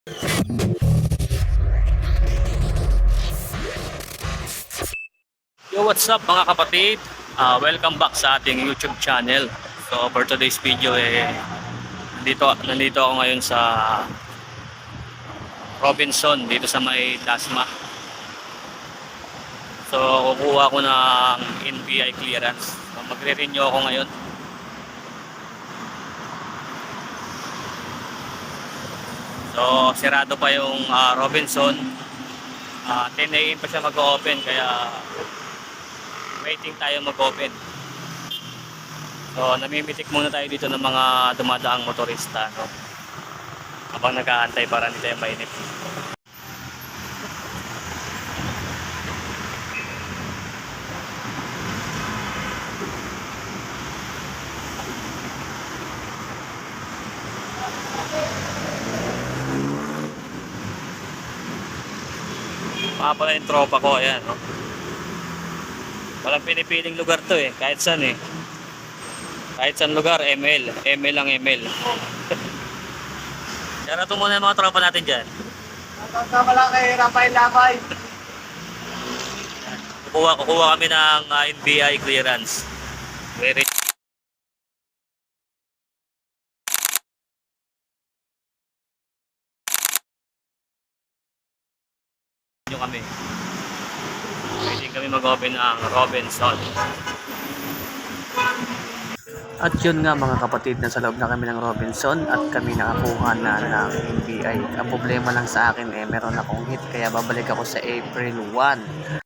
Yo, what's up mga kapatid? Welcome back sa ating YouTube channel. So for today's video nandito ako ngayon sa Robinson dito sa may Dasma. So kukuha ko ng NBI clearance. So, magre-renew ako ngayon. So sirado pa yung Robinson. 10 AM pa siya mag-open kaya waiting tayo mag-open. So namimitik muna tayo dito ng mga dumadaang motorista, no? Habang nag-aantay para hindi tayo mainip. Mga pala yung tropa ko, ayan, no? Walang pinipiling lugar to eh, kahit saan eh. Kahit saan lugar, ML ang ML. Kaya ito muna yung mga tropa natin dyan. Tama lang kay Rafael Labay. Kukuha kami ng NBI clearance. Very nyo kami. Pwede kami mag-open ng Robinson. At yun nga mga kapatid, nasa loob na kami ng Robinson at kami nakakuha na ng NBI. Ang problema lang sa akin meron akong hit kaya babalik ako sa April 1.